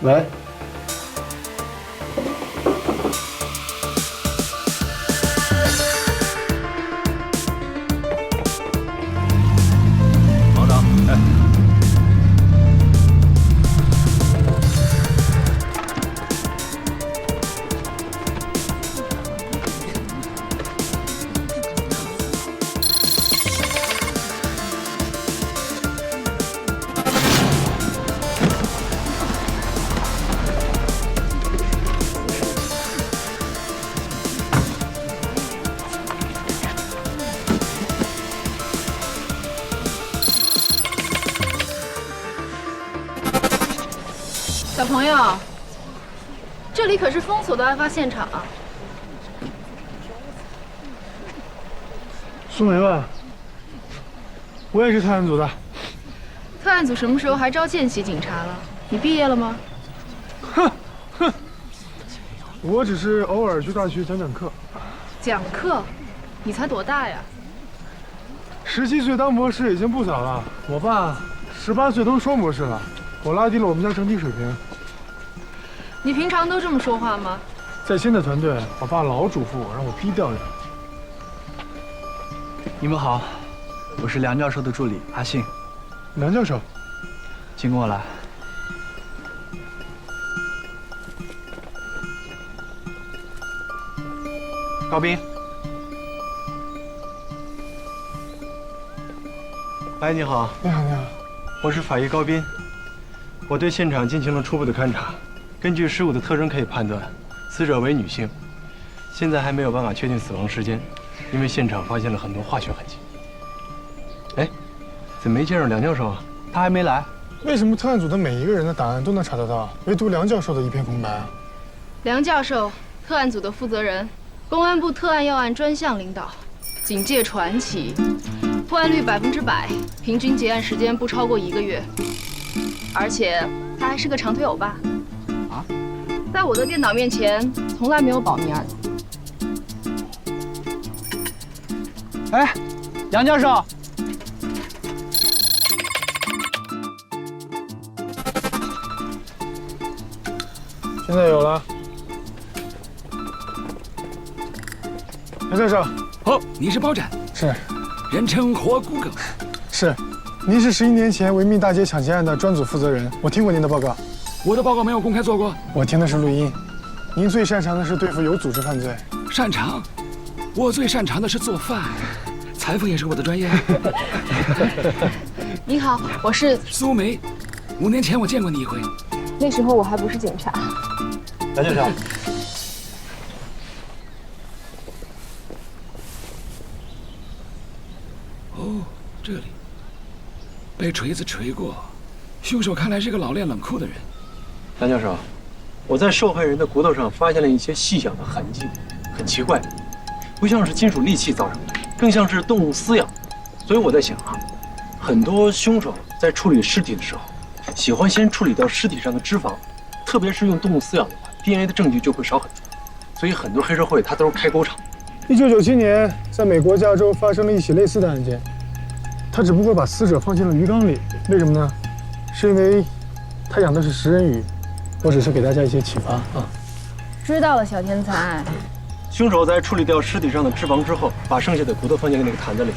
来。王长，哎。 小朋友，这里可是封锁的案发现场啊！苏梅吧，我也是特案组的。特案组什么时候还招见习警察了？你毕业了吗？哼，我只是偶尔去大学讲讲课。讲课？你才多大呀17岁当博士已经不早了。我爸18岁都双博士了，我拉低了我们家整体水平。 你平常都这么说话吗？在新的团队，我爸老嘱咐我让我低调点。你们好，我是梁教授的助理阿信。梁教授，请跟我来。高斌。哎，你好。你好，你好。我是法医高斌，我对现场进行了初步的勘查。 根据尸骨的特征可以判断，死者为女性。现在还没有办法确定死亡时间，因为现场发现了很多化学痕迹。哎，怎么没见着梁教授啊？他还没来。为什么特案组的每一个人的档案都能查得到，唯独梁教授的一片空白啊？梁教授，特案组的负责人，公安部特案要案专项领导，警界传奇，破案率100%，平均结案时间不超过1个月，而且他还是个长腿欧巴。 在我的电脑面前，从来没有保密二字。哎，梁教授，现在有了。梁教授，哦，你是包斩，是，人称活骨梗。是，您是11年前维密大街抢劫案的专组负责人，我听过您的报告。 我的报告没有公开做过，我听的是录音。您最擅长的是对付有组织犯罪。擅长？我最擅长的是做饭，裁缝也是我的专业。你好，我是苏梅。5年前我见过你一回，那时候我还不是警察。梁教授。哦，这里被锤子锤过，凶手看来是个老练冷酷的人。 梁教授，我在受害人的骨头上发现了一些细小的痕迹，很奇怪，不像是金属利器造成的，更像是动物撕咬。所以我在想啊，很多凶手在处理尸体的时候，喜欢先处理掉尸体上的脂肪，特别是用动物撕咬的话 ，DNA 的证据就会少很多。所以很多黑社会它都是开沟厂。1997年，在美国加州发生了一起类似的案件，他只不过把死者放进了鱼缸里，为什么呢？是因为他养的是食人鱼。 我只是给大家一些启发啊。知道了，小天才。凶手在处理掉尸体上的脂肪之后，把剩下的骨头放进那个坛子里，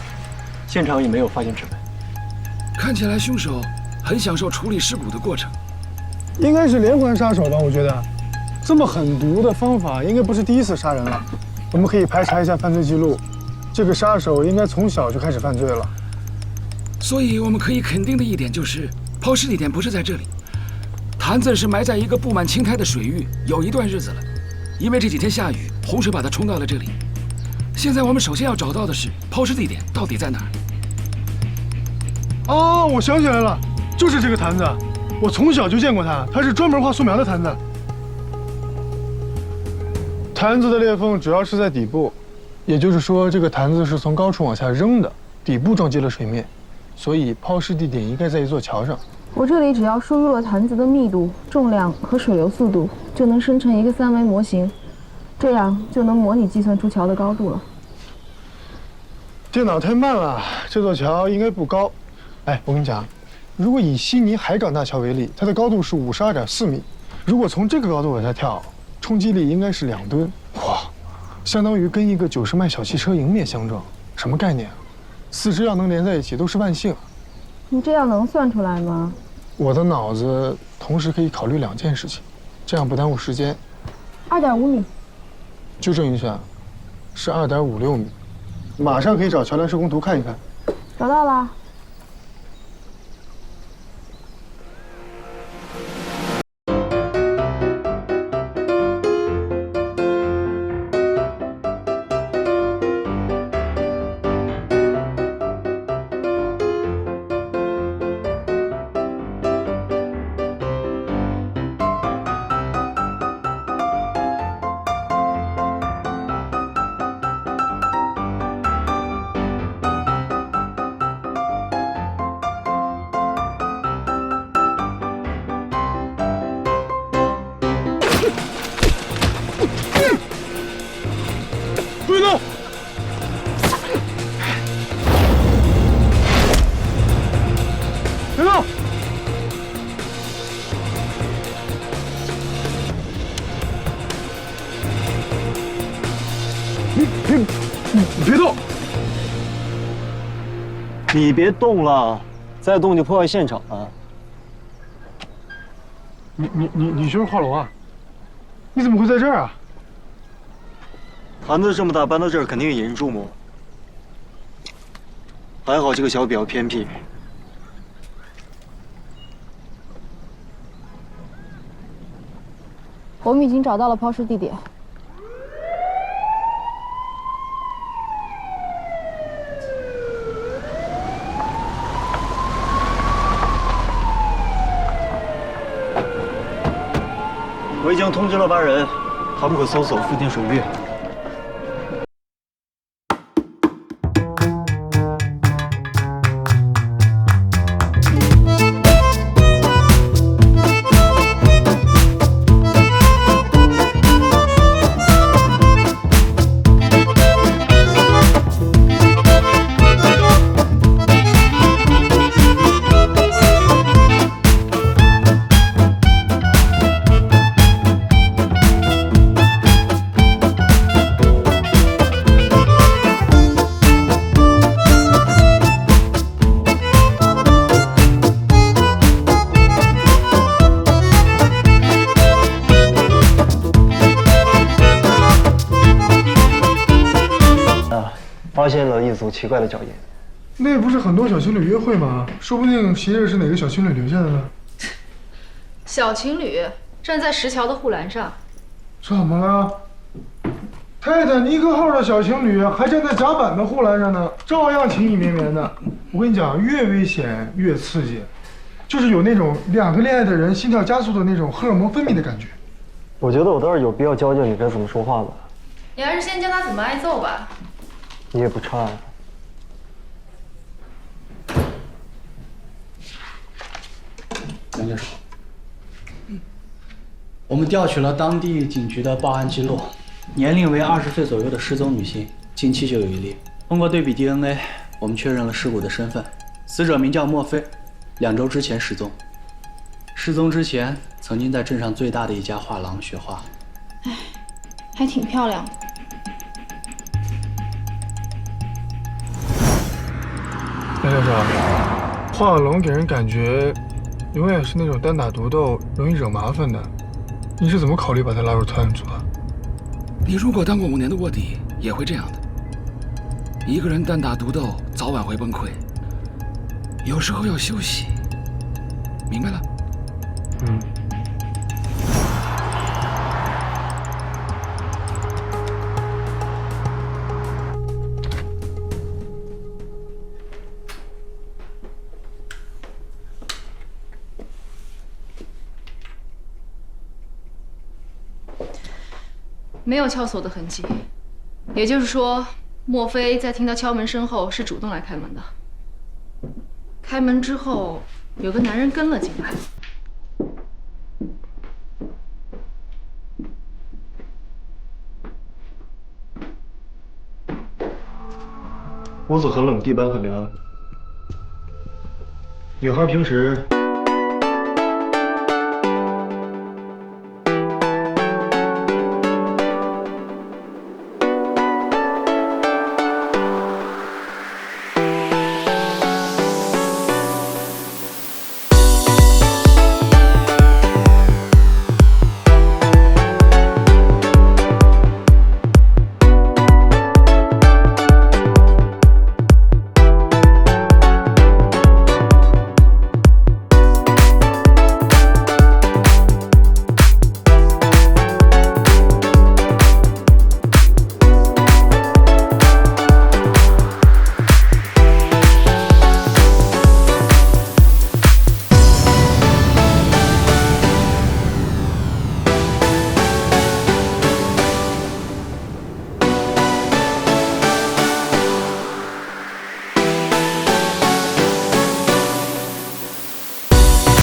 现场也没有发现指纹。看起来凶手很享受处理尸骨的过程。应该是连环杀手吧？我觉得，这么狠毒的方法应该不是第一次杀人了。我们可以排查一下犯罪记录，这个杀手应该从小就开始犯罪了。所以我们可以肯定的一点就是，抛尸地点不是在这里。 坛子是埋在一个布满青苔的水域，有一段日子了，因为这几天下雨，洪水把它冲到了这里。现在我们首先要找到的是抛尸地点到底在哪儿？哦，我想起来了，就是这个坛子，我从小就见过它，它是专门画素描的坛子。坛子的裂缝主要是在底部，也就是说，这个坛子是从高处往下扔的，底部撞击了水面，所以抛尸地点应该在一座桥上。 我这里只要输入了坛子的密度、重量和水流速度，就能生成一个3维模型，这样就能模拟计算出桥的高度了。电脑太慢了，这座桥应该不高。哎，我跟你讲，如果以悉尼海港大桥为例，它的高度是52.4米，如果从这个高度往下跳，冲击力应该是2吨，哇，相当于跟一个90迈小汽车迎面相撞，什么概念？4肢要能连在一起都是万幸。你这样能算出来吗？我的脑子同时可以考虑2件事情，这样不耽误时间。2.5米。纠正一下，是2.56米。马上可以找桥梁施工图看一看。找到了。注意动！别动！你别动！你别动了，再动就破坏现场了。你就是华龙啊？你怎么会在这儿啊？坛子这么大，搬到这儿肯定引人注目。还好这个小比较偏僻。我们已经找到了抛尸地点。我已经通知了8人，他们会搜索附近水域。发现了一组奇怪的脚印。那不是很多小情侣约会吗？说不定鞋印是哪个小情侣留下的呢？小情侣站在石桥的护栏上，怎么了？泰坦尼克号的小情侣还站在甲板的护栏上呢，照样情意绵绵的。我跟你讲，越危险越刺激，就是有那种2个恋爱的人心跳加速的那种荷尔蒙分泌的感觉。我觉得我倒是有必要教教你该怎么说话了。你还是先教他怎么挨揍吧。你也不差呀。杨教授，我们调取了当地警局的报案记录，年龄为20岁左右的失踪女性，近期就有一例。通过对比 DNA， 我们确认了尸骨的身份，死者名叫莫非，2周之前失踪。失踪之前，曾经在镇上最大的一家画廊学画。哎，还挺漂亮的。杨教授，华龙给人感觉永远是那种单打独斗、容易惹麻烦的。你是怎么考虑把他拉入特案组啊？你如果当过5年的卧底，也会这样的。一个人单打独斗，早晚会崩溃。有时候要休息，明白了？嗯。没有撬锁的痕迹，也就是说，莫非在听到敲门声后是主动来开门的。开门之后，有个男人跟了进来。屋子很冷，地板很凉。女孩平时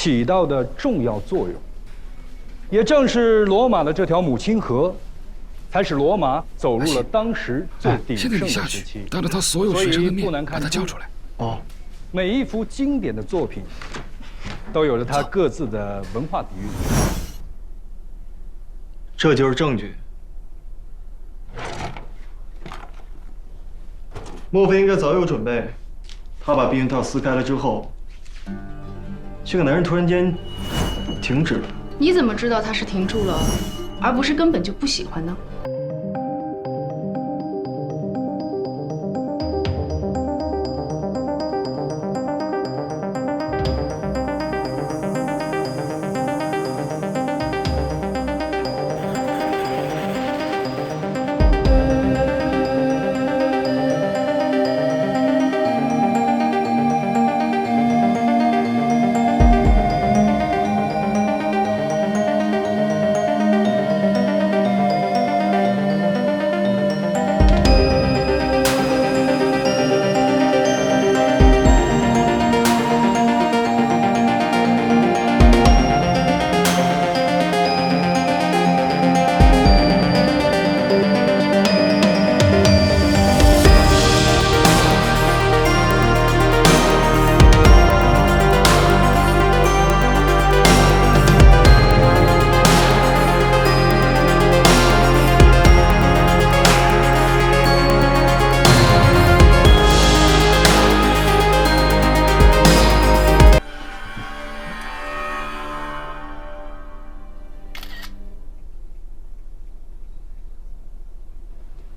起到的重要作用。也正是罗马的这条母亲河，才使罗马走入了当时最鼎盛的现在你下时期。去，当着他所有学生的面把不难看出他叫出来。哦，每一幅经典的作品，都有着它各自的文化底蕴。这就是证据。莫非应该早有准备？他把避孕套撕开了之后，这个男人突然间停止了。你怎么知道他是停住了，而不是根本就不喜欢呢？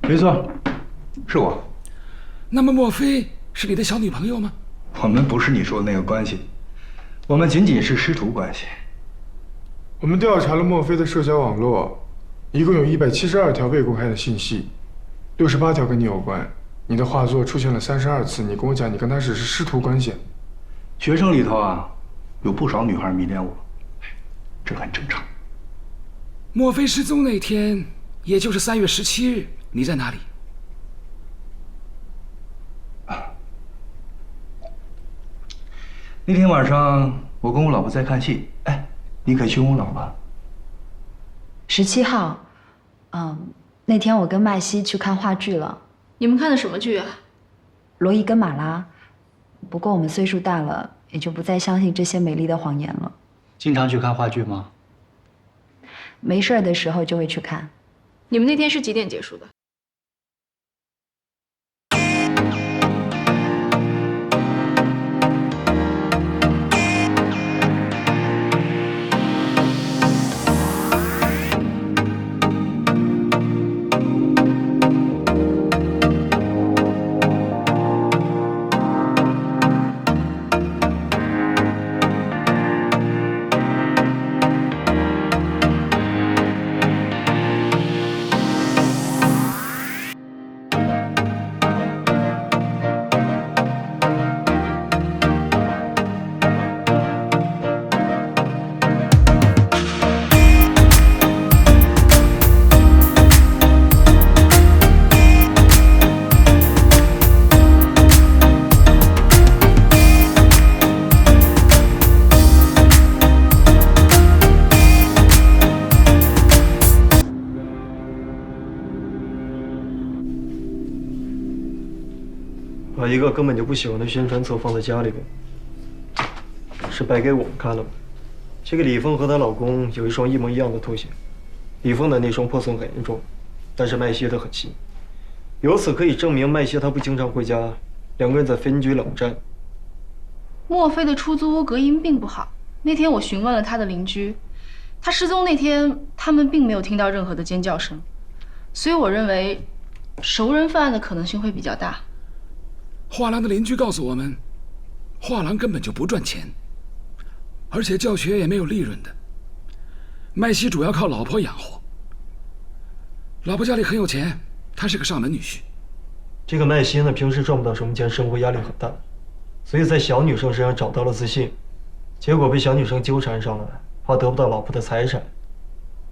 没错，是我。那么莫非是你的小女朋友吗？我们不是你说的那个关系，我们仅仅是师徒关系。我们调查了莫非的社交网络，一共有172条未公开的信息，68条跟你有关。你的画作出现了32次，你跟我讲你跟他只是师徒关系。学生里头啊，有不少女孩迷恋我，这很正常。莫非失踪那天，也就是3月17日，你在哪里？那天晚上我跟我老婆在看戏，哎，你可去问我老婆。17号，那天我跟麦西去看话剧了。你们看的什么剧啊？罗伊跟马拉。不过我们岁数大了，也就不再相信这些美丽的谎言了。经常去看话剧吗？没事儿的时候就会去看。你们那天是几点结束的？把一个根本就不喜欢的宣传册放在家里边，是摆给我们看了吗？这个李峰和她老公有一双一模一样的拖鞋，李峰的那双破损很严重，但是麦西的很新。由此可以证明麦西她不经常回家，两个人在分居冷战。莫非的出租屋隔音并不好。那天我询问了他的邻居，他失踪那天他们并没有听到任何的尖叫声，所以我认为熟人犯案的可能性会比较大。画廊的邻居告诉我们，画廊根本就不赚钱，而且教学也没有利润的。麦西主要靠老婆养活，老婆家里很有钱，他是个上门女婿。这个麦西呢，平时赚不到什么钱，生活压力很大，所以在小女生身上找到了自信，结果被小女生纠缠上了，怕得不到老婆的财产，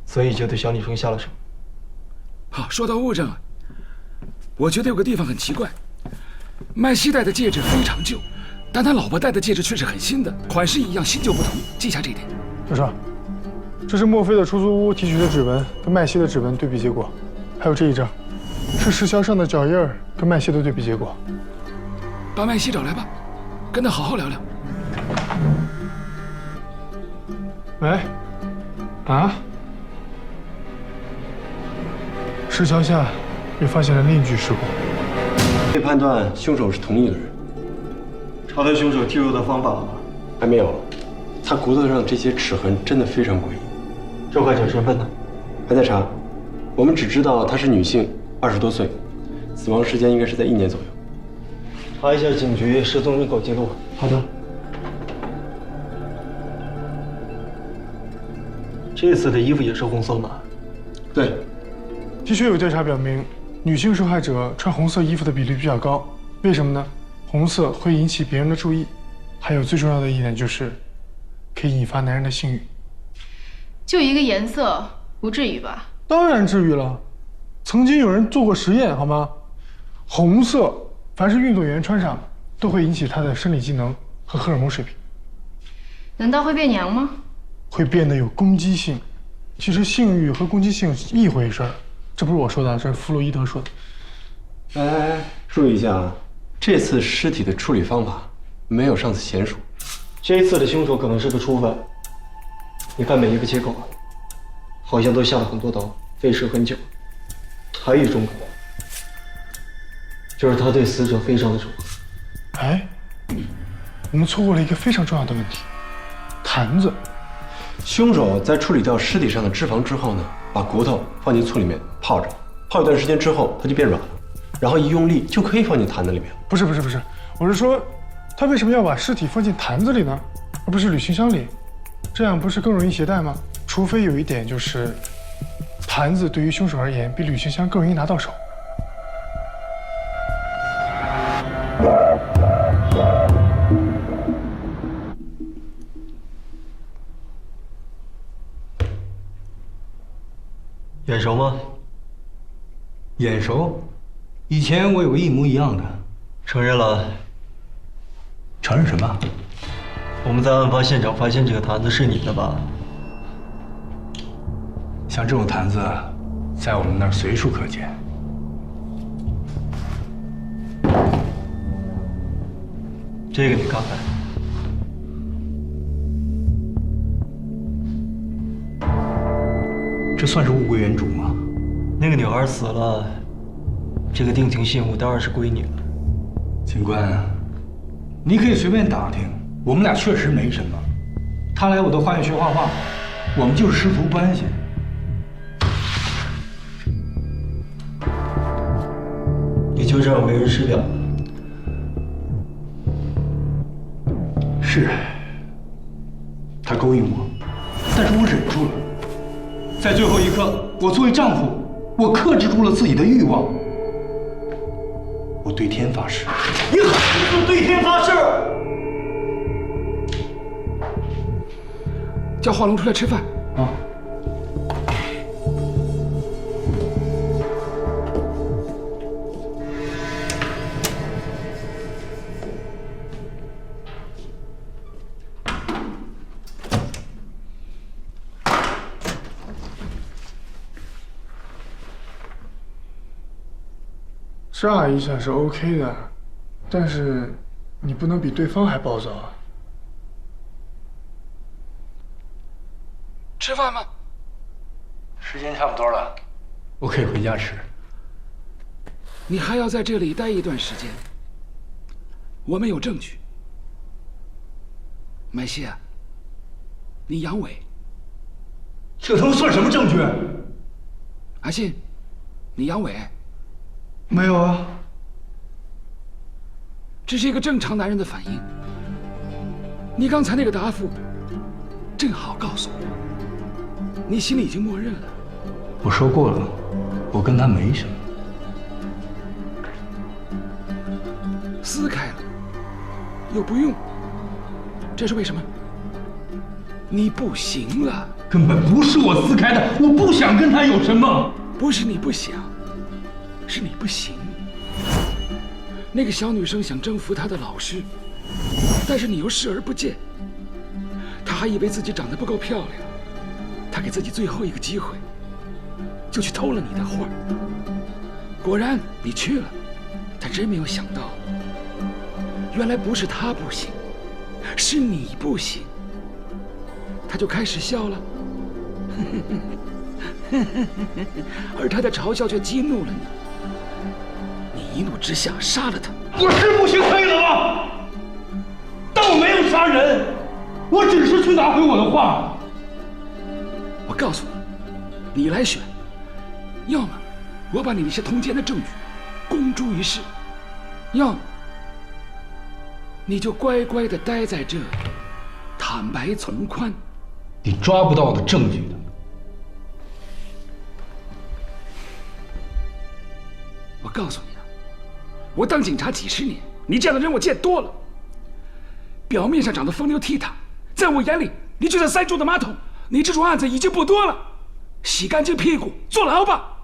所以就对小女生下了手。好，说到物证啊，我觉得有个地方很奇怪。麦西戴的戒指非常旧，但他老婆戴的戒指却是很新的，款式一样，新旧不同，记下这一点。教授，这是墨菲的出租屋提取的指纹跟麦西的指纹对比结果，还有这一张，是石桥上的脚印儿跟麦西的对比结果。把麦西找来吧，跟他好好聊聊。喂，啊？石桥下又发现了另一具尸骨。可以判断凶手是同一个人。查到凶手进入的方法了吗？还没有，他骨头上这些齿痕真的非常诡异。受害者身份呢？还在查，我们只知道她是女性，20多岁，死亡时间应该是在1年左右。查一下警局失踪人口记录。好的。这次的衣服也是红色吗？对，的确有调查表明，女性受害者穿红色衣服的比例比较高。为什么呢？红色会引起别人的注意，还有最重要的一点就是，可以引发男人的性欲。就一个颜色，不至于吧？当然至于了，曾经有人做过实验，好吗？红色，凡是运动员穿上，都会引起他的生理机能和荷尔蒙水平。难道会变娘吗？会变得有攻击性。其实性欲和攻击性是一回事儿，这不是我说的，这是弗洛伊德说的。哎，注意一下啊，这次尸体的处理方法没有上次娴熟。这一次的凶手可能是个初犯。你看每一个切口，好像都下了很多刀，费时很久。还有一种可能，就是他对死者非常的熟。哎，我们错过了一个非常重要的问题，坛子。凶手在处理掉尸体上的脂肪之后呢，把骨头放进醋里面泡着，泡一段时间之后它就变软了，然后一用力就可以放进坛子里面。不是，我是说，他为什么要把尸体放进坛子里呢，而不是旅行箱里？这样不是更容易携带吗？除非有一点就是，坛子对于凶手而言比旅行箱更容易拿到手。眼熟吗？眼熟，以前我有个一模一样的。承认了。承认什么？我们在案发现场发现这个坛子是你的吧？像这种坛子，在我们那儿随处可见。这个你看看，这算是物归原主吗？那个女孩死了，这个定情信物当然是归你了。警官，你可以随便打听，我们俩确实没什么。他来我的花园学画画，我们就是师徒关系。你就这样为人师表了？是，他勾引我，但是我忍住了。在最后一刻，我作为丈夫，我克制住了自己的欲望。我对天发誓。你还是对天发誓？叫华龙出来吃饭啊！炸一下是 OK 的，但是你不能比对方还暴躁啊！吃饭吗？时间差不多了，我可以回家吃。你还要在这里待一段时间。我们有证据。麦西啊，你阳痿。这他妈算什么证据？阿信，你阳痿。没有啊，这是一个正常男人的反应。你刚才那个答复，正好告诉我，你心里已经默认了。我说过了，我跟他没什么。撕开了，又不用，这是为什么？你不行了。根本不是我撕开的，我不想跟他有什么。不是你不想。是你不行。那个小女生想征服她的老师，但是你又视而不见。他还以为自己长得不够漂亮，他给自己最后一个机会，就去偷了你的画。果然你去了，他真没有想到，原来不是他不行，是你不行。他就开始笑了，而他的嘲笑却激怒了你，你一怒之下杀了他。我是不行可以了吗？但我没有杀人，我只是去拿回我的画。我告诉你，你来选，要么我把你那些通奸的证据公诸于世，要么你就乖乖的待在这里，坦白从宽。你抓不到我的证据的。我告诉你啊，我当警察几10年，你这样的人我见多了。表面上长得风流倜傥，在我眼里，你就像塞住的马桶。你这种案子已经不多了，洗干净屁股坐牢吧。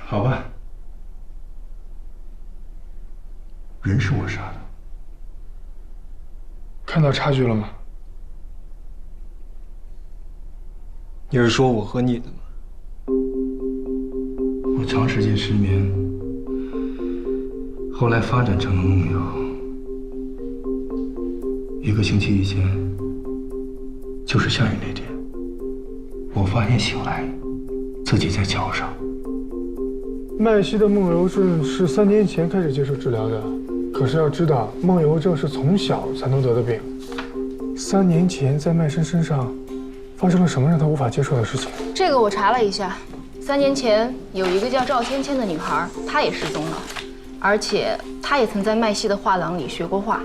好吧，人是我杀的。看到差距了吗？你是说我和你的吗？我长时间失眠，后来发展成了梦游。1个星期以前，就是下雨那天，我发现醒来，自己在桥上。麦西的梦游症是3年前开始接受治疗的，可是要知道，梦游症是从小才能得的病。3年前在麦生身上发生了什么让他无法接受的事情？这个我查了一下，3年前有一个叫赵芊芊的女孩，她也失踪了，而且她也曾在麦西的画廊里学过画。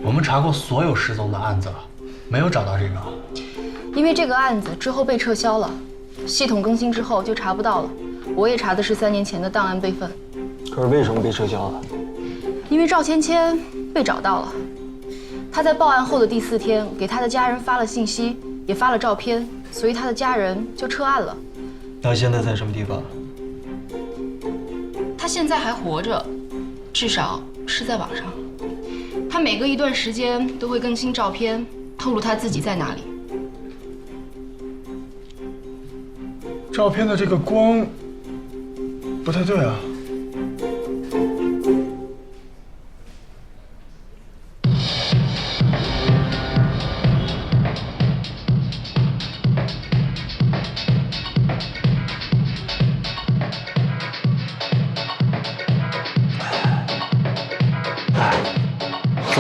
我们查过所有失踪的案子了，没有找到这个。因为这个案子之后被撤销了，系统更新之后就查不到了。我也查的是3年前的档案备份。可是为什么被撤销了？因为赵芊芊被找到了，她在报案后的第4天给她的家人发了信息，也发了照片，所以她的家人就撤案了。他现在在什么地方？她现在还活着，至少是在网上。她每隔一段时间都会更新照片，透露她自己在哪里。照片的这个光不太对啊。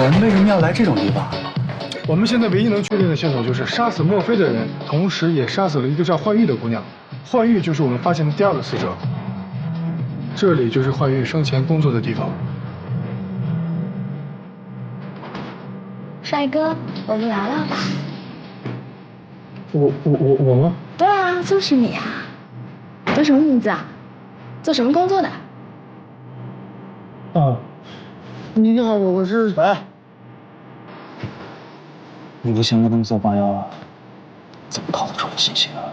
我们为什么要来这种地方？我们现在唯一能确定的线索就是杀死墨菲的人，同时也杀死了一个叫幻玉的姑娘。幻玉就是我们发现的第2个死者。这里就是幻玉生前工作的地方。帅哥，我们聊聊吧。我吗？对啊，就是你啊。叫什么名字啊？做什么工作的？啊，你好，我是。喂。你不先跟他们做榜样啊？怎么逃得出来信息啊？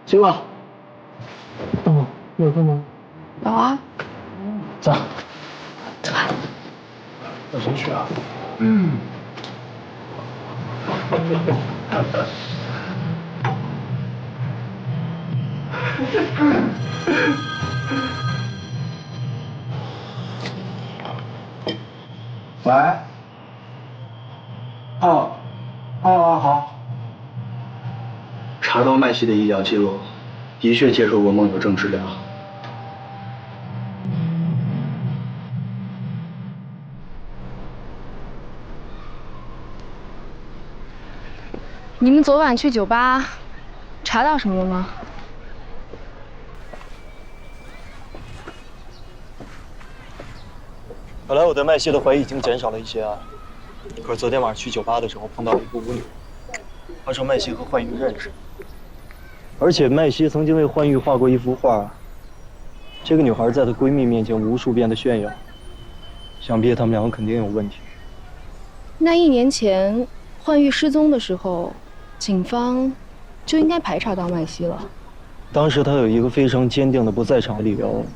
行吧。哦，有空吗？有啊。走。走吧。带谁去啊？喂。好。查到麦西的医疗记录，的确接受过梦游症治疗。你们昨晚去酒吧，查到什么了吗？本来我对麦西的怀疑已经减少了一些啊，可是昨天晚上去酒吧的时候碰到了一个舞女，她说麦西和幻玉认识，而且麦西曾经为幻玉画过一幅画，这个女孩在她闺蜜面前无数遍的炫耀，想必他们两个肯定有问题。那1年前幻玉失踪的时候，警方就应该排查到麦西了。当时她有一个非常坚定的不在场理由，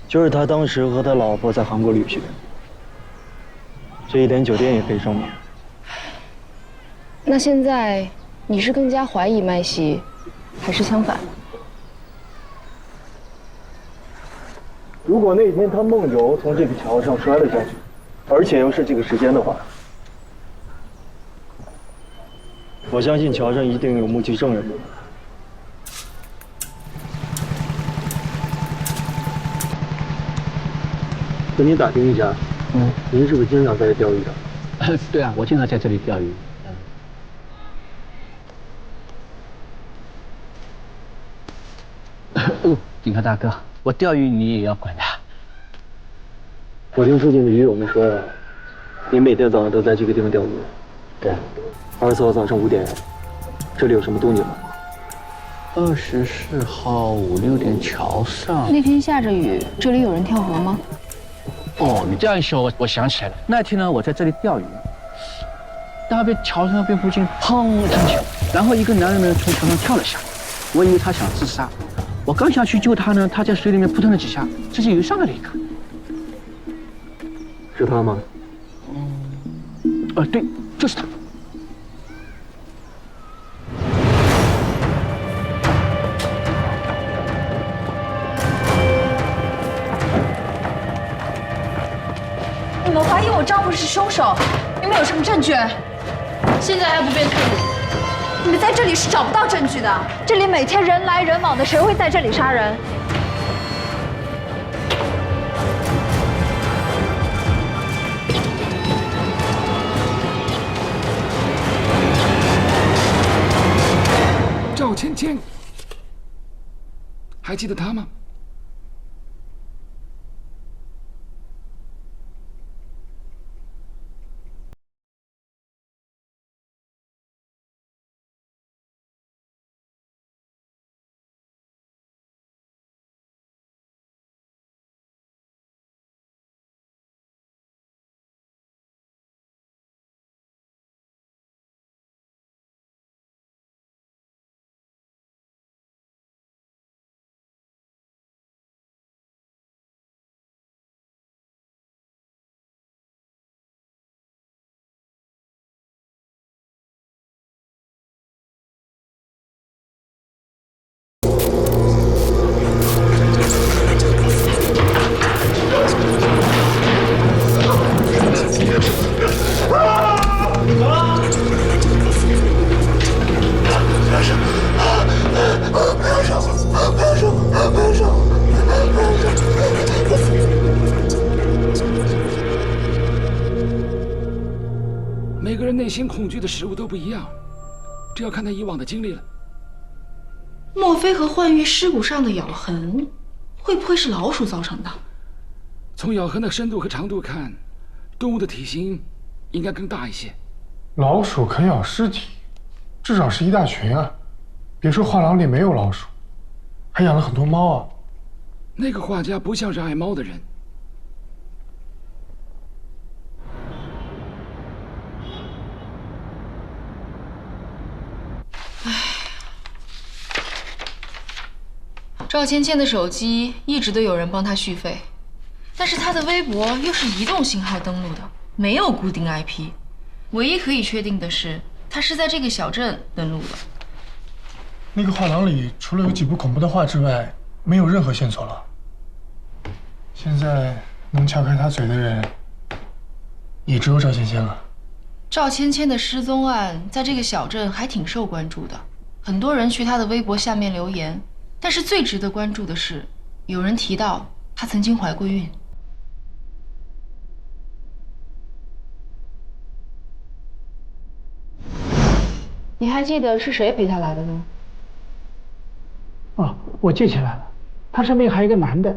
就是他当时和他老婆在韩国旅行，这一点酒店也可以证明。那现在你是更加怀疑麦西，还是相反？如果那天他梦游从这个桥上摔了下去，而且又是这个时间的话，我相信桥上一定有目击证人。跟你打听一下，您是不是经常在这钓鱼的？对啊，我经常在这里钓鱼。哦，警察大哥，我钓鱼你也要管的？我听附近的渔友们说呀，你每天早上都在这个地方钓鱼。对。 24号早上5点，这里有什么动静吗？24号5、6点桥上。那天下着雨，这里有人跳河吗？哦，你这样一说，我想起来了。那天呢，我在这里钓鱼，那边桥上那边附近砰一声响，然后一个男人呢从桥上跳了下来，我以为他想自杀，我刚想去救他呢，他在水里面扑腾了几下，直接又上来了一个。是他吗？对，就是他。 你们怀疑我丈夫是凶手，你们有什么证据？现在还不便透露。你们在这里是找不到证据的。这里每天人来人往的，谁会在这里杀人？赵芊芊，还记得她吗？ 每个人内心恐惧的食物都不一样，这要看他以往的经历了。莫非和幻玉尸骨上的咬痕，会不会是老鼠造成的？从咬痕的深度和长度看，动物的体型应该更大一些。老鼠啃咬尸体，至少是一大群啊！别说画廊里没有老鼠，还养了很多猫啊。那个画家不像是爱猫的人。 赵芊芊的手机一直都有人帮她续费，但是她的微博又是移动信号登录的，没有固定 IP。唯一可以确定的是，她是在这个小镇登录的。那个画廊里除了有几部恐怖的画之外，没有任何线索了。现在能撬开她嘴的人，也只有赵芊芊了。赵芊芊的失踪案在这个小镇还挺受关注的，很多人去她的微博下面留言。 但是最值得关注的是，有人提到她曾经怀过孕。你还记得是谁陪她来的吗？哦，我记起来了，她身边还有一个男的，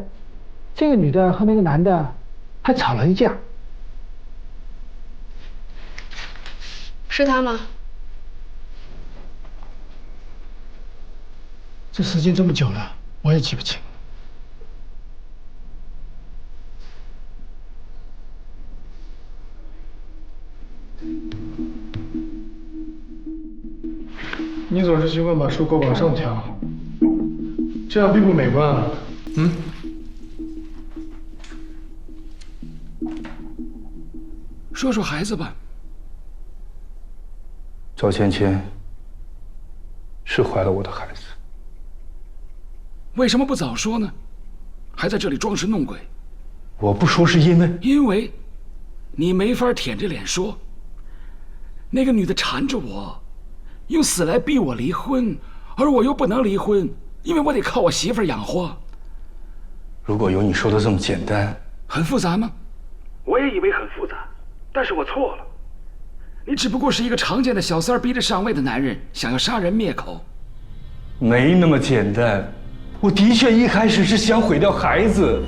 这个女的和那个男的还吵了一架。是他吗？ 这时间这么久了，我也记不清。你总是习惯把书勾往上挑，这样并不美观啊。说说孩子吧。赵芊芊是怀了我的孩子。为什么不早说呢？还在这里装神弄鬼。我不说是因为你没法舔着脸说。那个女的缠着我，用死来逼我离婚，而我又不能离婚，因为我得靠我媳妇儿养活。如果有你说的这么简单，很复杂吗？我也以为很复杂，但是我错了。你只不过是一个常见的小三儿逼着上位的男人，想要杀人灭口。没那么简单。我的确一开始是想毁掉孩子。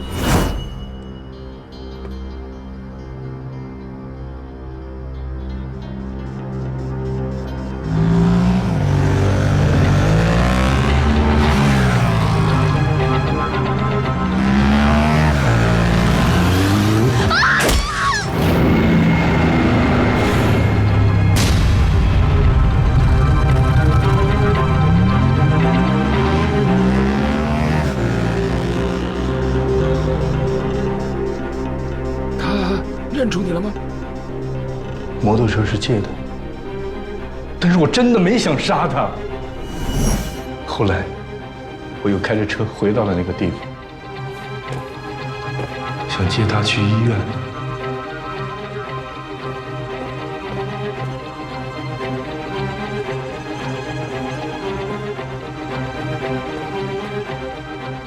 认出你了吗？摩托车是借的，但是我真的没想杀他。后来，我又开着车回到了那个地方，想接他去医院。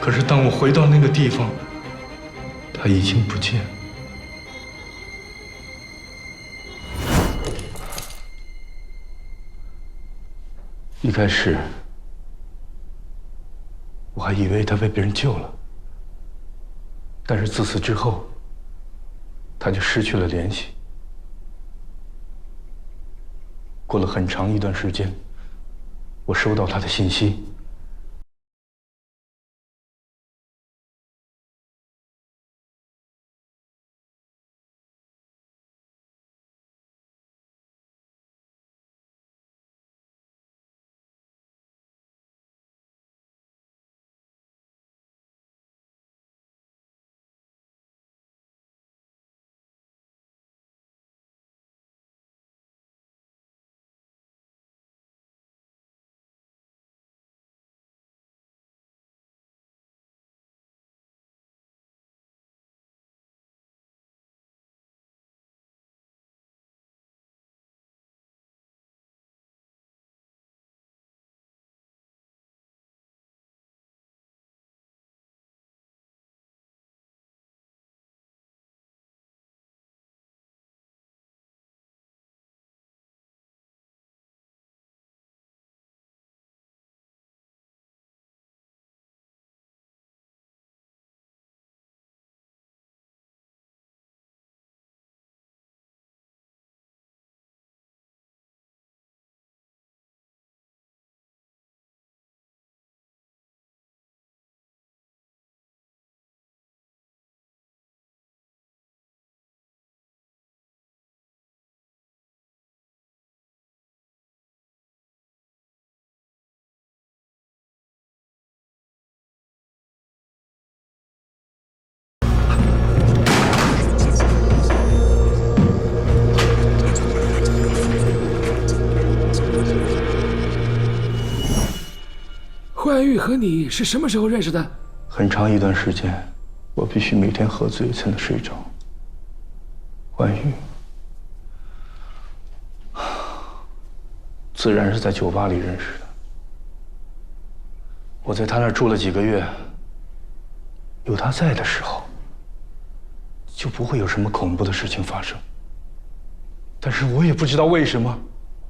可是当我回到那个地方，他已经不见了。一开始，我还以为他被别人救了，但是自此之后，他就失去了联系。过了很长一段时间，我收到他的信息。冠玉和你是什么时候认识的？很长一段时间，我必须每天喝醉才能睡着。冠玉，自然是在酒吧里认识的。我在他那儿住了几个月，有他在的时候，就不会有什么恐怖的事情发生。但是我也不知道为什么，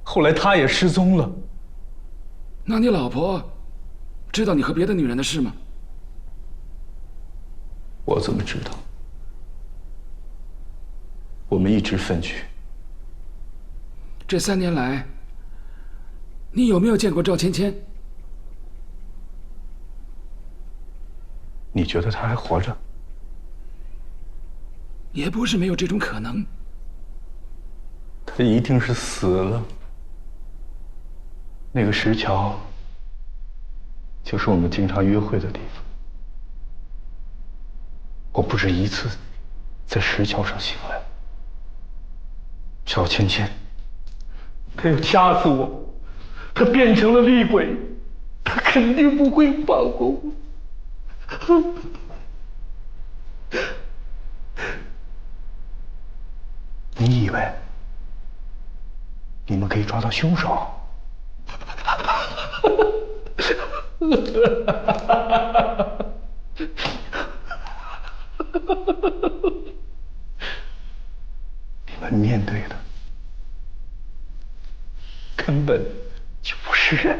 后来他也失踪了。那你老婆知道你和别的女人的事吗？我怎么知道？我们一直分居。这3年来，你有没有见过赵芊芊？你觉得她还活着？也不是没有这种可能。她一定是死了。那个石桥，就是我们经常约会的地方。我不止一次在石桥上醒来。赵芊芊，他要掐死我，他变成了厉鬼，他肯定不会放过我。你以为你们可以抓到凶手？你们面对的根本就不是人。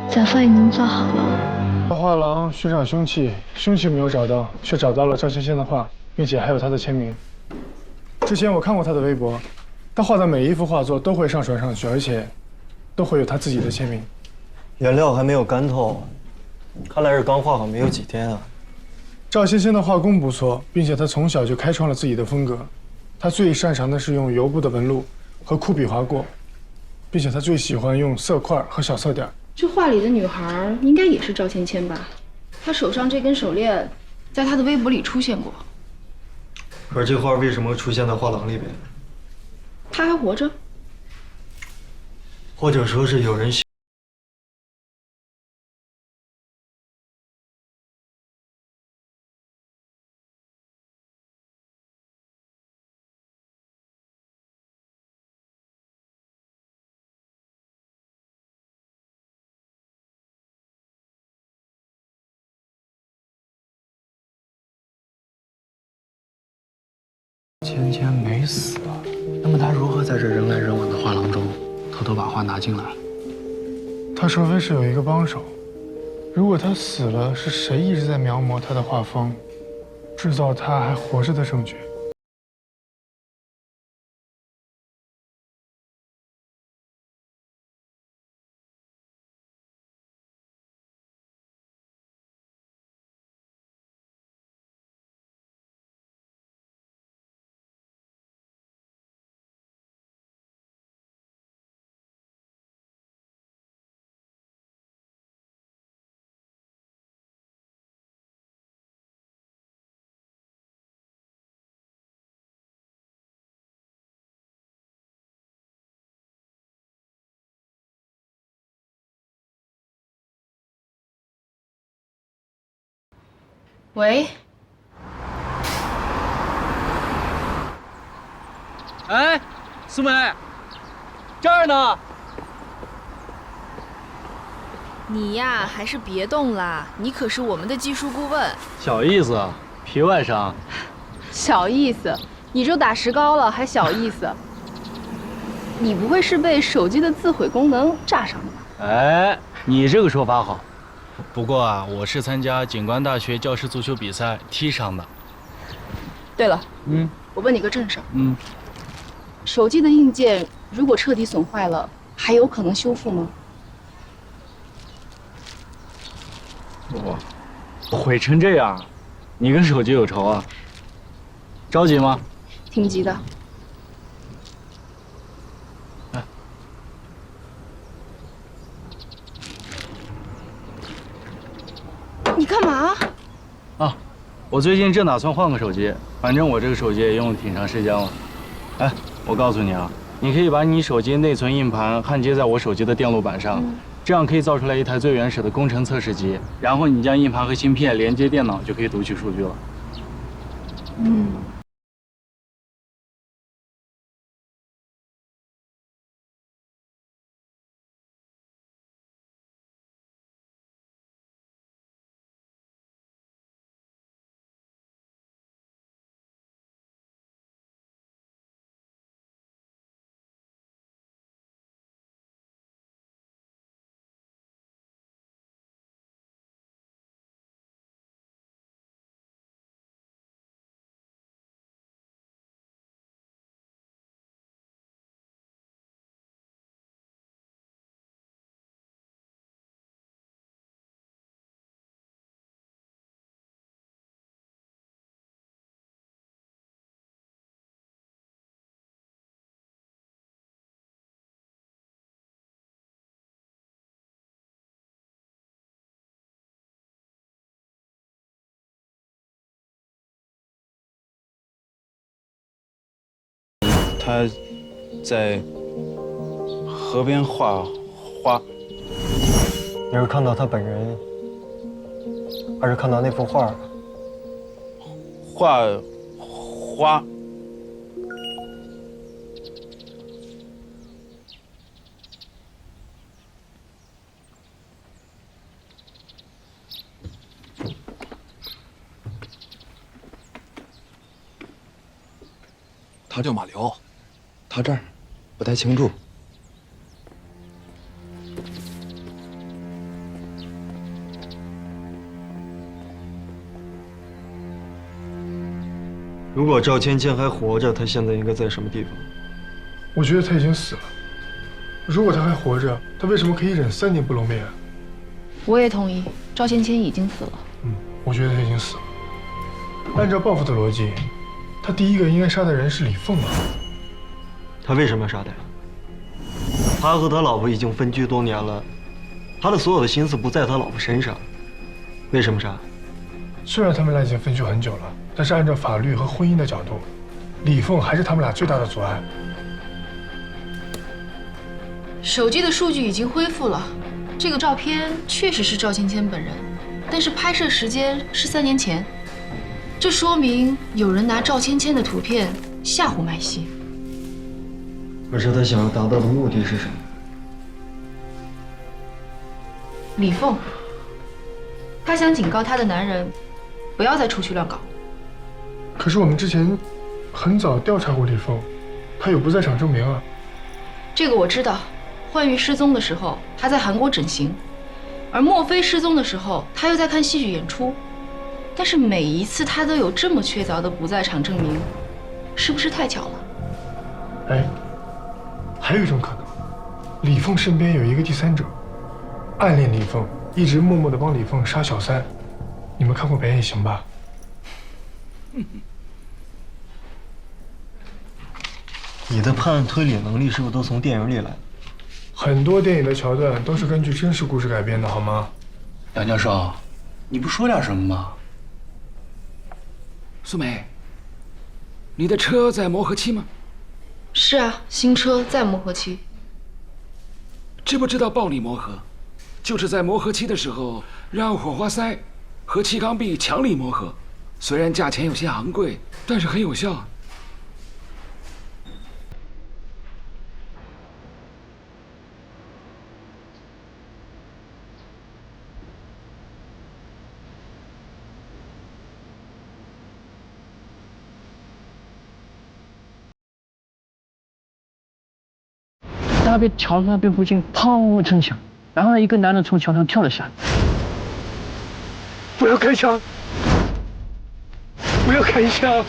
早饭已经做好了。画廊寻找凶器，凶器没有找到，却找到了赵芊芊的画，并且还有她的签名。之前我看过她的微博，她画的每一幅画作都会上传上去，而且都会有她自己的签名。颜料还没有干透，看来是刚画好没有几天啊。赵芊芊的画工不错，并且她从小就开创了自己的风格。她最擅长的是用油布的纹路和酷笔划过，并且她最喜欢用色块和小色点。这画里的女孩应该也是赵芊芊吧？她手上这根手链，在她的微博里出现过。可是这画为什么会出现在画廊里边？她还活着？或者说是有人芊芊没死，那么她如何在这人来人往的画廊中偷偷把画拿进来？她除非是有一个帮手，如果她死了，是谁一直在描摹她的画风，制造她还活着的证据？喂，哎，苏梅，这儿呢。你呀，还是别动啦，你可是我们的技术顾问。小意思，皮外伤。小意思，你就打石膏了，还小意思？你不会是被手机的自毁功能炸伤的吧？哎，你这个说法好。不过啊，我是参加警官大学教师足球比赛踢伤的。对了，我问你个正事儿。手机的硬件如果彻底损坏了，还有可能修复吗？我毁成这样，你跟手机有仇啊？着急吗？挺急的。你干嘛？啊，我最近正打算换个手机，反正我这个手机也用了挺长时间了。哎，我告诉你啊，你可以把你手机内存硬盘焊接在我手机的电路板上，这样可以造出来一台最原始的工程测试机。然后你将硬盘和芯片连接电脑，就可以读取数据了。他在河边画花。你是看到他本人，还是看到那幅画？画花。他叫马辽，他这儿不太清楚。如果赵芊芊还活着，她现在应该在什么地方？我觉得他已经死了。如果他还活着，他为什么可以忍3年不露面啊？我也同意，赵芊芊已经死了。我觉得他已经死了。按照报复的逻辑，他第一个应该杀的人是李凤啊。他为什么要杀他呀？他和他老婆已经分居多年了，他的所有的心思不在他老婆身上，为什么杀？虽然他们俩已经分居很久了，但是按照法律和婚姻的角度，李凤还是他们俩最大的阻碍。手机的数据已经恢复了，这个照片确实是赵芊芊本人，但是拍摄时间是3年前，这说明有人拿赵芊芊的图片吓唬麦西。可是他想要达到的目的是什么？李凤，她想警告她的男人，不要再出去乱搞。可是我们之前很早调查过李凤，她有不在场证明啊。这个我知道，焕玉失踪的时候，她在韩国整形，而莫非失踪的时候，她又在看戏剧演出。但是每一次她都有这么确凿的不在场证明，是不是太巧了？哎，还有一种可能，李凤身边有一个第三者，暗恋李凤，一直默默地帮李凤杀小三。你们看过《白夜行》吧？你的判案推理能力是不是都从电影里来的？很多电影的桥段都是根据真实故事改编的，好吗？杨教授，你不说点什么吗？苏梅，你的车在磨合期吗？是啊，新车在磨合期。知不知道暴力磨合，就是在磨合期的时候让火花塞和气缸壁强力磨合，虽然价钱有些昂贵，但是很有效。那边桥那边附近砰一声响，然后一个男人从桥上跳了下来。不要开枪！不要开枪！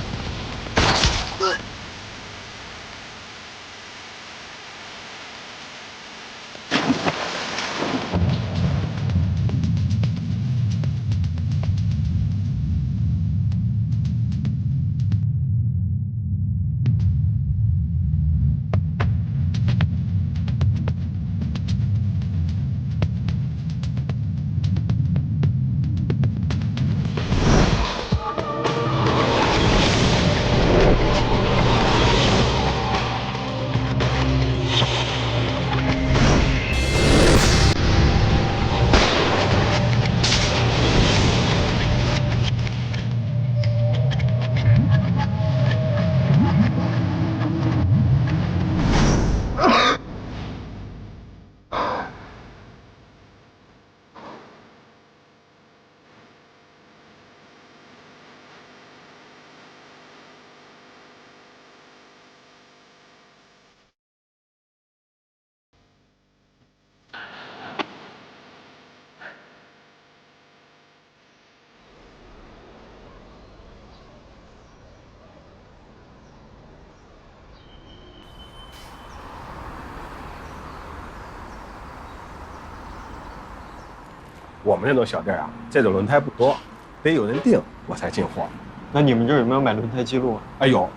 我们这种小店啊，这种轮胎不多，得有人订我才进货。那你们这儿有没有买轮胎记录啊？哎，有。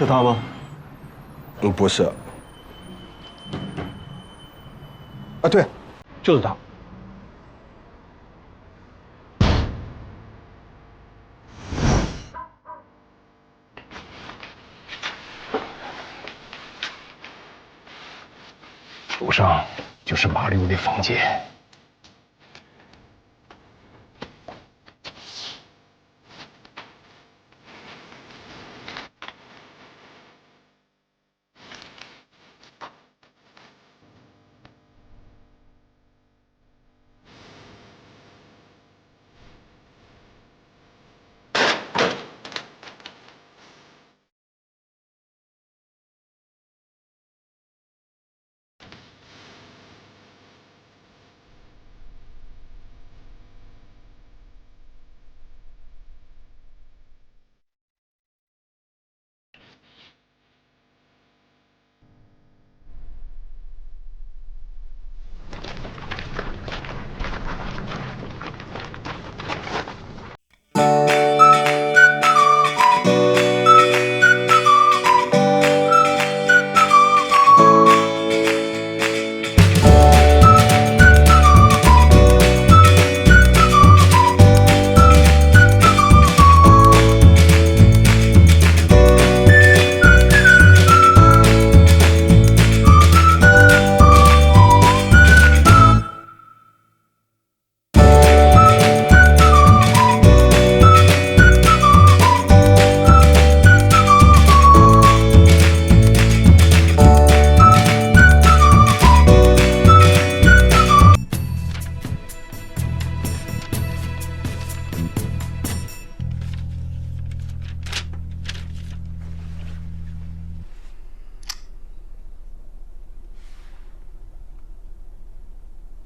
是他吗？不是。啊，对，就是他。楼上就是马六的房间。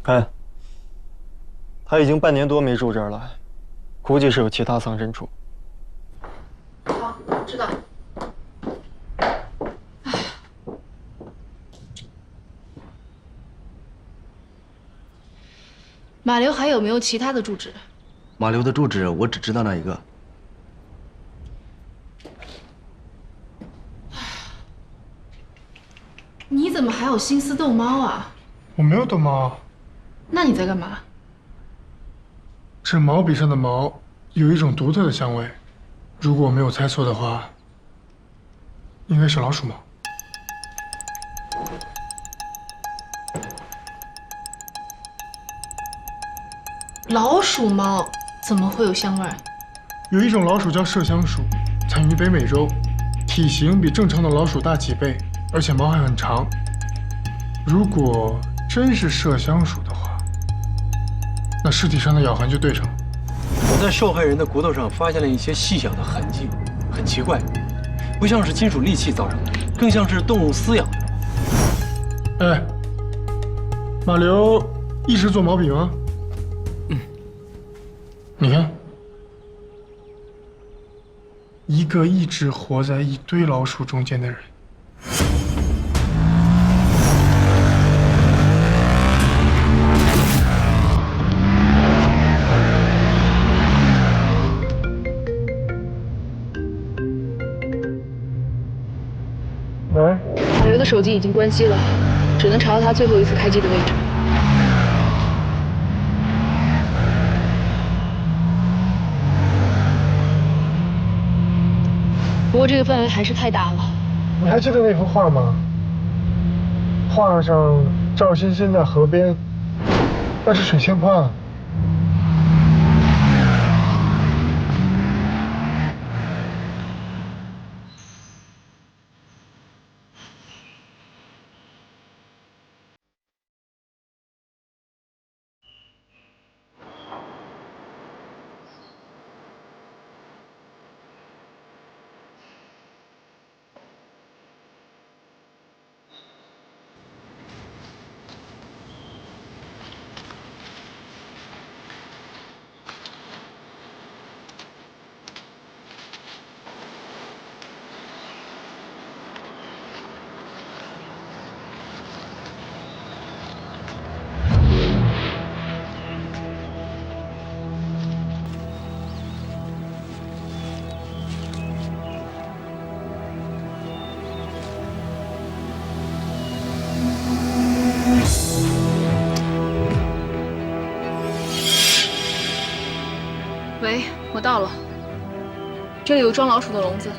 看，他已经半年多没住这儿了，估计是有其他藏身处。好，知道。马流还有没有其他的住址？马流的住址我只知道那一个。你怎么还有心思逗猫啊？我没有逗猫。那你在干嘛？这毛笔上的毛有一种独特的香味，如果我没有猜错的话，应该是老鼠毛。老鼠毛怎么会有香味？有一种老鼠叫麝香鼠，产于北美洲，体型比正常的老鼠大几倍，而且毛还很长。如果真是麝香鼠的话，那尸体上的咬痕就对上了。我在受害人的骨头上发现了一些细小的痕迹，很奇怪，不像是金属利器造成的，更像是动物撕咬的。哎，马流一直做毛笔吗？你看，一个一直活在一堆老鼠中间的人。喂，马流的手机已经关机了，只能查到他最后一次开机的位置。不过这个范围还是太大了。你还记得那幅画吗？画上赵欣欣在河边，那是水仙花。我到了，这里有装老鼠的笼子。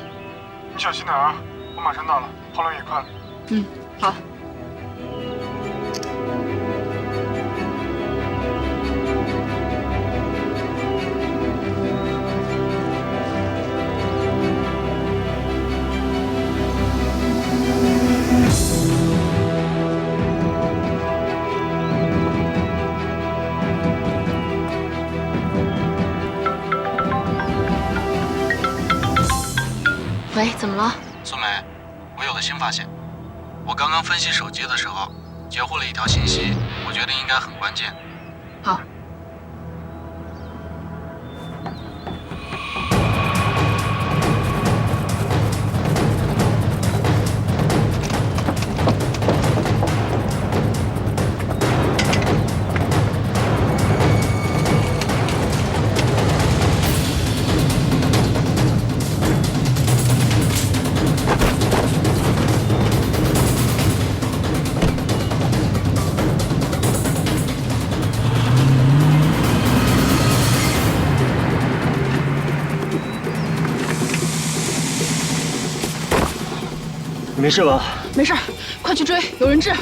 你小心点啊！我马上到了，跑路也快了。嗯，好。喂，怎么了？苏梅，我有个新发现。我刚刚分析手机的时候，截获了一条信息，我觉得应该很关键。好。你没事吧？没事，快去追，有人质。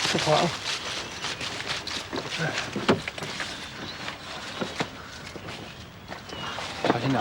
这跑了。小心点。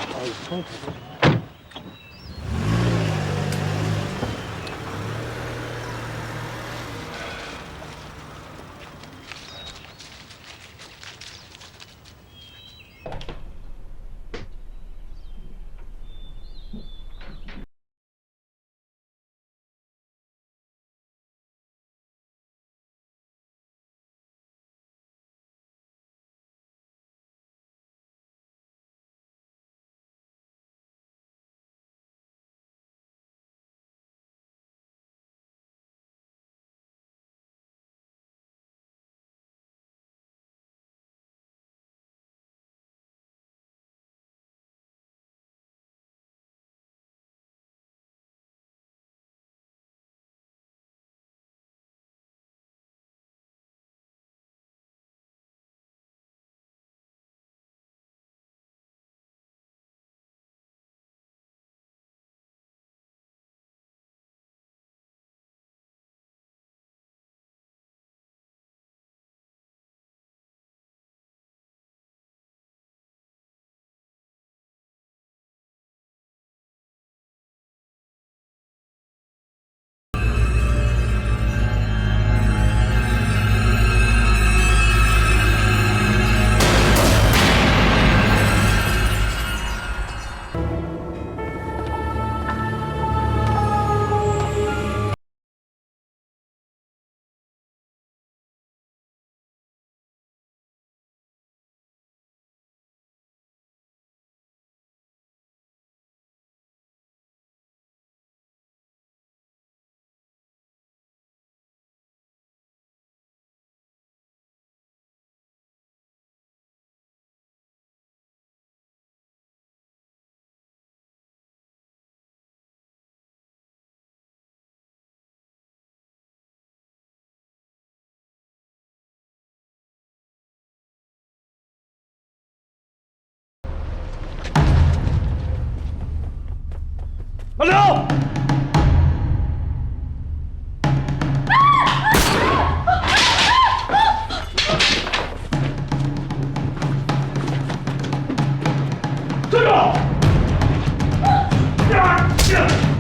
马良！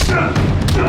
站住！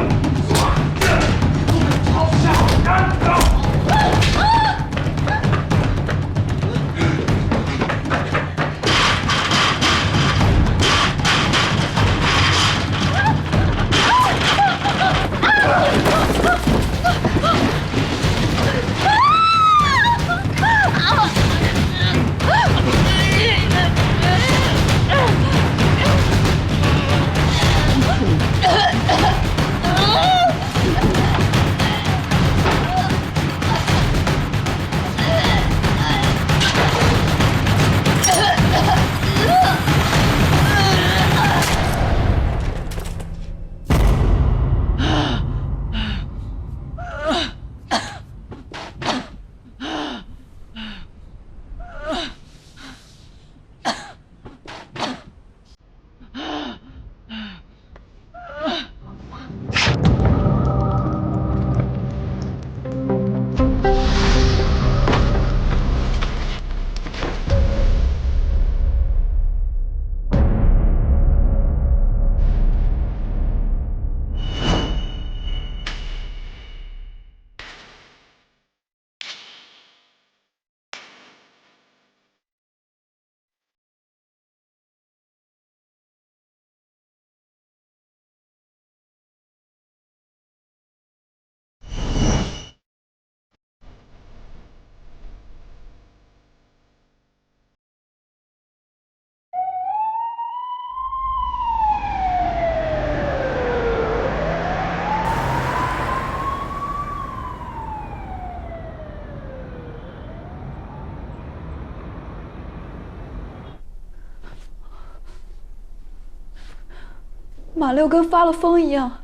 马六跟发了疯一样，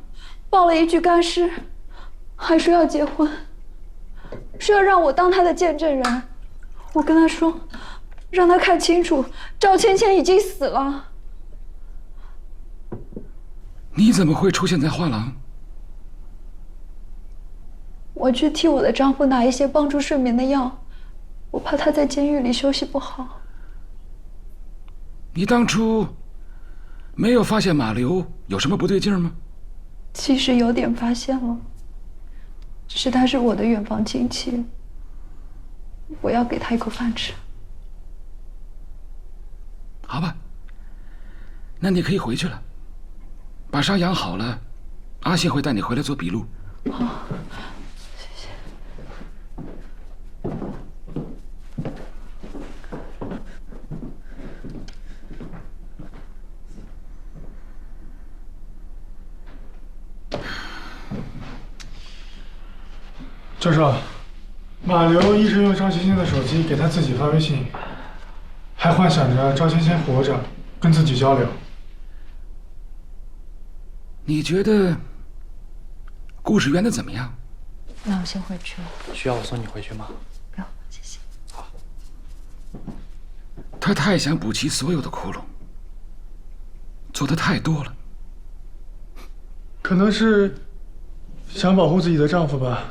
报了一句干尸，还说要结婚，说要让我当他的见证人。我跟他说，让他看清楚，赵芊芊已经死了。你怎么会出现在画廊？我去替我的丈夫拿一些帮助睡眠的药，我怕他在监狱里休息不好。你当初没有发现马流有什么不对劲吗？其实有点发现了，只是他是我的远房亲戚，我要给他一口饭吃。好吧，那你可以回去了。把伤养好了，阿信会带你回来做笔录。好，谢谢。教授，马流一直用赵芊芊的手机给他自己发微信，还幻想着赵芊芊活着，跟自己交流。你觉得故事圆的怎么样？那我先回去了。需要我送你回去吗？不用，谢谢。好。他太想补齐所有的窟窿，做的太多了。可能是想保护自己的丈夫吧。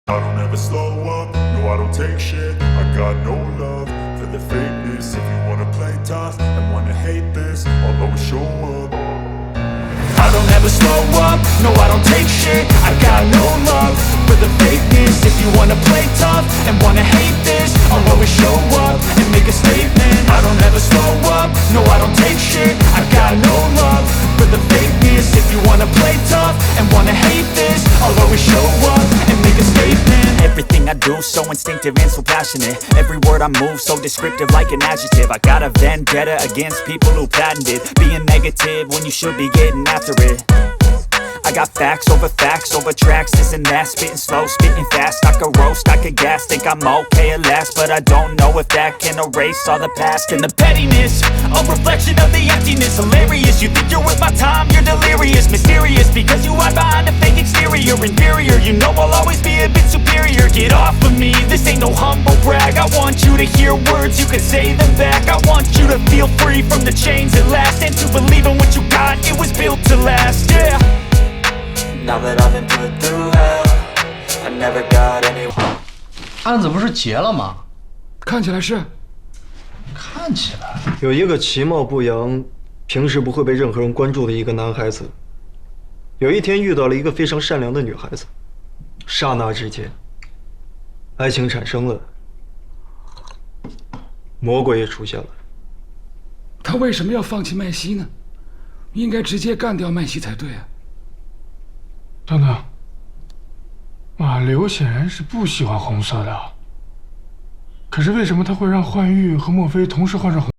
I don't ever slow up, no I don't take shit. I got no love for the fakeness. If you wanna play tough and wanna hate this, I'll always show up. I don't ever slow up, no I don't take shit. I got no love for the fakeness. If you wanna play tough and wanna hate this, I'll always show up and make a statement. I don't ever slow up, no I don't take shit. I got no love for the fakeness. If you wanna play tough and wanna hate this, I'll always show up and make a statement. Everything I do so instinctive and so passionate. Every word I move so descriptive like an adjective. I got a vendetta against people who patented being negative when you should be getting after it. I got facts over tracks, this and that. Spitting slow, spitting fast. I could roast, I could gas. Think I'm okay at last, but I don't know if that can erase all the past. And the pettiness, a reflection of the emptiness. Hilarious, you think you're worth my time, you're delirious. Mysterious, because you hide behind a fake exterior. Inferior, you know I'll always be a bit superior. Get off of me, this ain't no humble brag. I want you to hear words, you can say them back. I want you to feel free from the chains at last, and to believe in what you got, it was built to last, yeah. Now that I've been put through hell, I never got anyone. 案子不是结了吗？看起来是。看起来有一个其貌不扬、平时不会被任何人关注的一个男孩子，有一天遇到了一个非常善良的女孩子，刹那之间，爱情产生了，魔鬼也出现了。他为什么要放弃麦西呢？应该直接干掉麦西才对啊。等等，马流显然是不喜欢红色的，可是为什么他会让幻玉和墨菲同时换上红？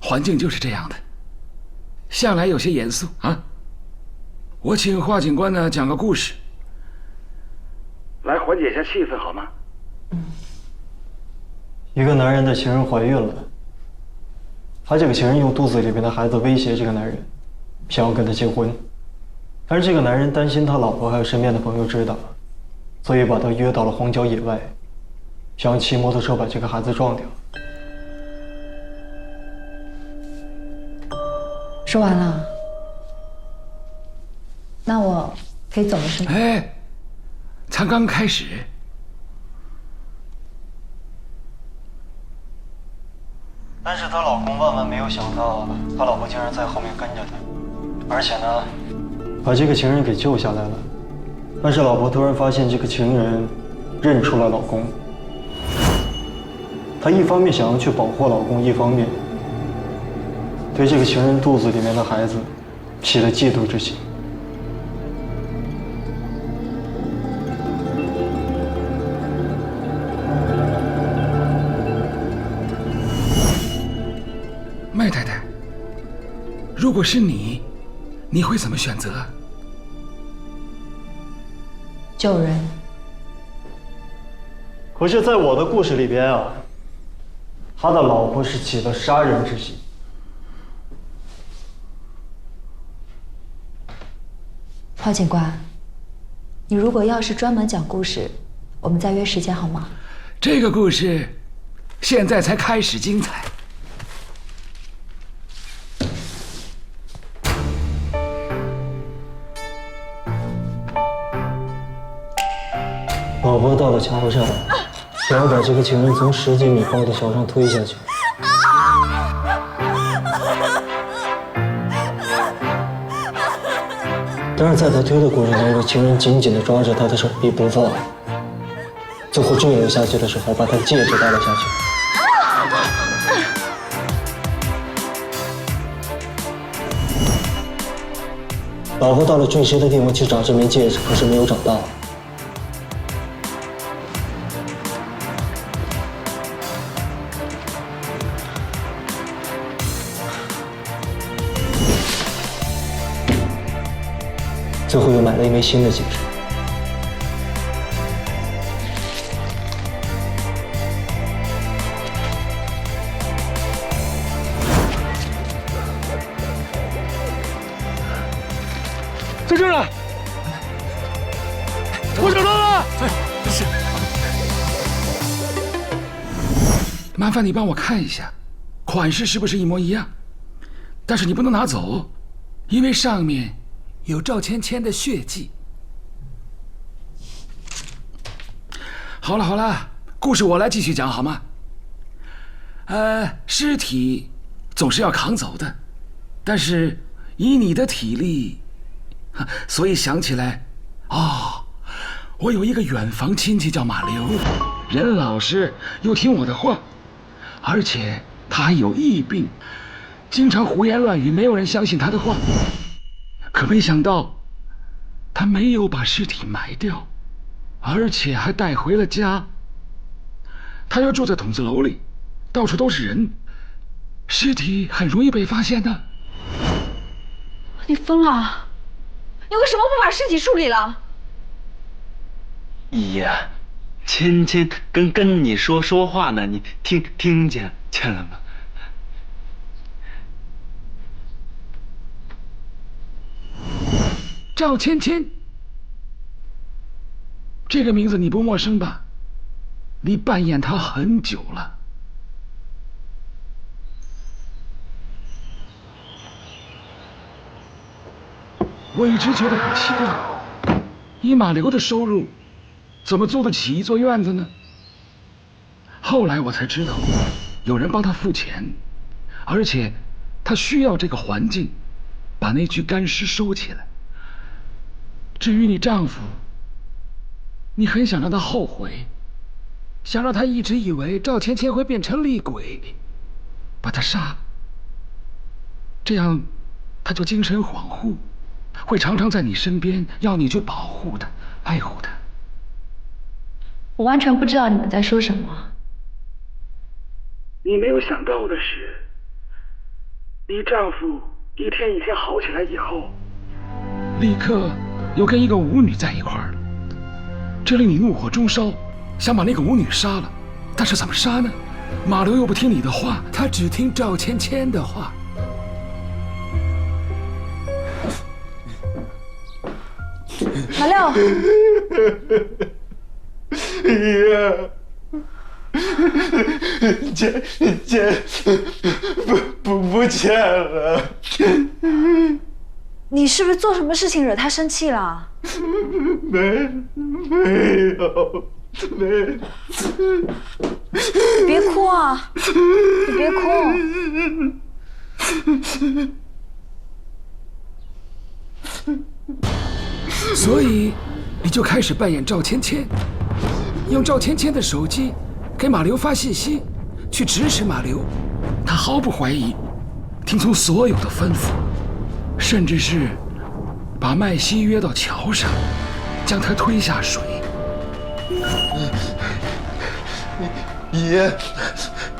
环境就是这样的，向来有些严肃啊。我请华警官呢讲个故事，来缓解一下气氛好吗？一个男人的情人怀孕了，他这个情人用肚子里面的孩子威胁这个男人，想要跟他结婚，但是这个男人担心他老婆还有身边的朋友知道，所以把他约到了荒郊野外，想要骑摩托车把这个孩子撞掉。说完了，那我可以走了是吗？哎，才刚开始。但是她老公万万没有想到，他老婆竟然在后面跟着他，而且呢，把这个情人给救下来了。但是老婆突然发现这个情人认出了老公，她一方面想要去保护老公，一方面对这个情人肚子里面的孩子起了嫉妒之心。麦太太，如果是你，你会怎么选择？救人。可是，在我的故事里边啊，他的老婆是起了杀人之心。华警官，你如果要是专门讲故事，我们再约时间好吗？这个故事现在才开始精彩。老婆到了桥上，想要把这个情人从10几米高的桥上推下去。但是在他推的过程当中，情人紧紧地抓着他的手臂不放，最后坠落下去的时候，把他戒指戴了下去。老婆到了坠尸的地方去找这枚戒指，可是没有找到。最后又买了一枚新的戒指。在这儿呢，我找到了。是。麻烦你帮我看一下，款式是不是一模一样？但是你不能拿走，因为上面有赵芊芊的血迹。好了好了，故事我来继续讲好吗？尸体总是要扛走的，但是以你的体力，所以想起来，哦，我有一个远房亲戚叫马流，人老实又听我的话，而且他还有疫病，经常胡言乱语，没有人相信他的话。可没想到，他没有把尸体埋掉，而且还带回了家。他又住在筒子楼里，到处都是人，尸体很容易被发现的。你疯了？你为什么不把尸体处理了？姨呀，芊芊跟你说话呢，你听见了吗？赵芊芊，这个名字你不陌生吧？你扮演她很久了。我一直觉得很奇怪，以马流的收入，怎么租得起一座院子呢？后来我才知道，有人帮他付钱，而且他需要这个环境，把那具干尸收起来。至于你丈夫，你很想让他后悔，想让他一直以为赵芊芊会变成厉鬼，把他杀，这样他就精神恍惚，会常常在你身边，要你去保护他、爱护他。我完全不知道你们在说什么。你没有想到的是，你丈夫一天一天好起来以后，立刻又跟一个舞女在一块儿了，这令你怒火中烧，想把那个舞女杀了。但是怎么杀呢？马流又不听你的话，他只听赵芊芊的话。马六，爷，钱不见了。你是不是做什么事情惹他生气了？没有。别哭啊！你别哭。所以你就开始扮演赵芊芊，用赵芊芊的手机给马流发信息，去指使马流。他毫不怀疑，听从所有的吩咐，甚至是把麦西约到桥上，将他推下水。爷，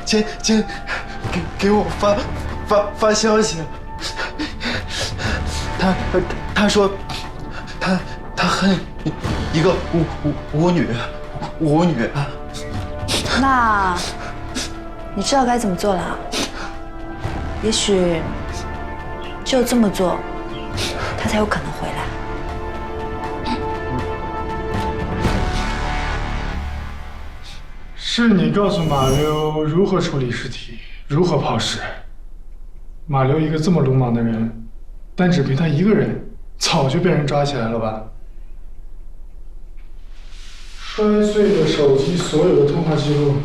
芊给我发消息，他说他恨一个舞女。那你知道该怎么做了？也许只有这么做，他才有可能回来。是你告诉马溜如何处理尸体，如何抛尸。马溜一个这么鲁莽的人，单只凭他一个人，早就被人抓起来了吧？摔碎了手机所有的通话记录。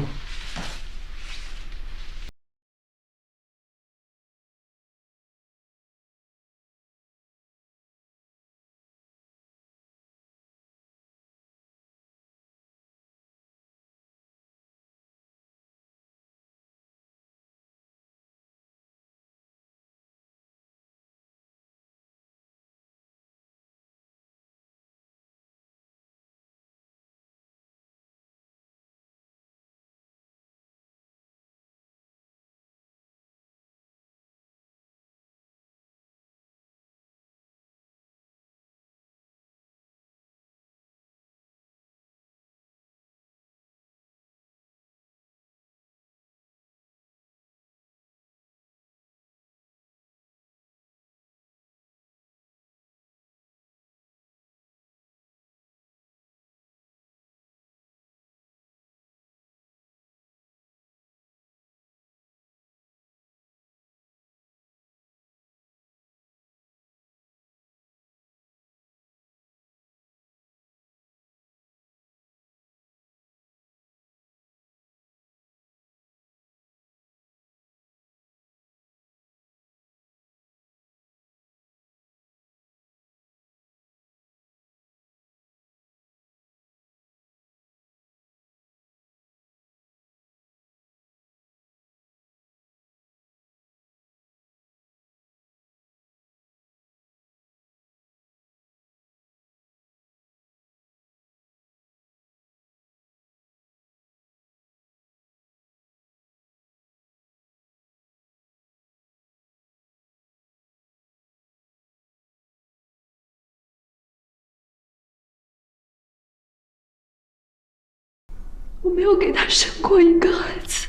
我没有给他生过一个孩子。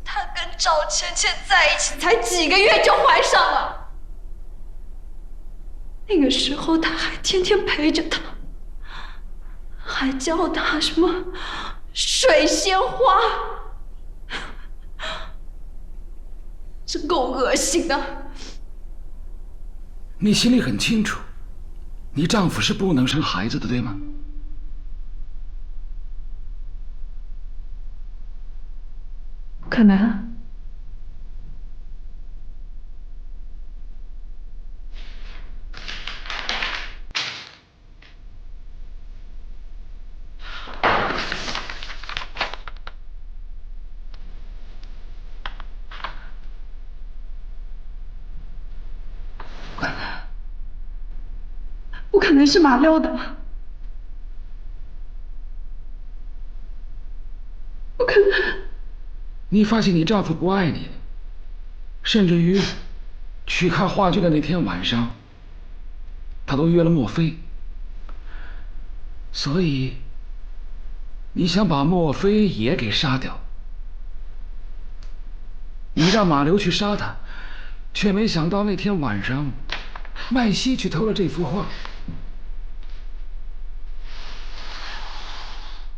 他跟赵芊芊在一起才几个月就怀上了，那个时候他还天天陪着他，还教他什么水仙花，真够恶心的。你心里很清楚，你丈夫是不能生孩子的，对吗？不可能。不可能是马六的，不可能。你发现你丈夫不爱你，甚至于去看话剧的那天晚上，他都约了莫非。所以，你想把莫非也给杀掉？你让马流去杀他，却没想到那天晚上，麦西去偷了这幅画。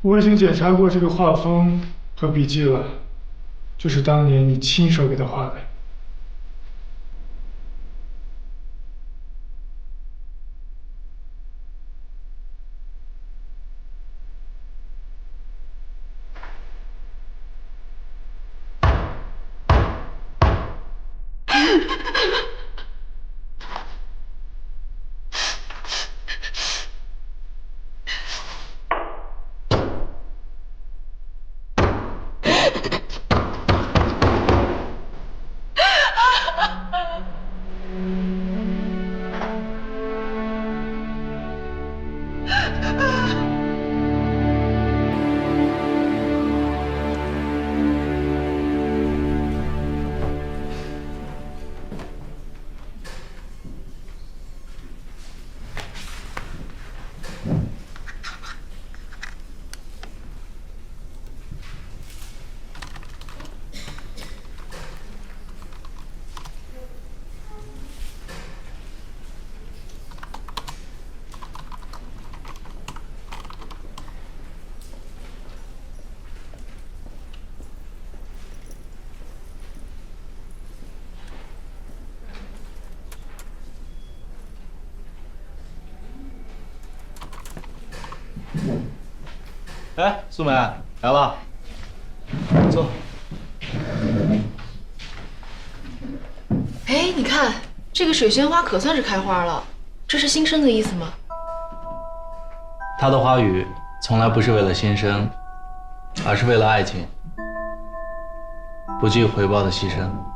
我已经检查过这个画风和笔记了，就是当年你亲手给他画的。哎，素梅来了，坐。哎，你看这个水仙花可算是开花了，这是新生的意思吗？它的花语从来不是为了新生，而是为了爱情，不计回报的牺牲。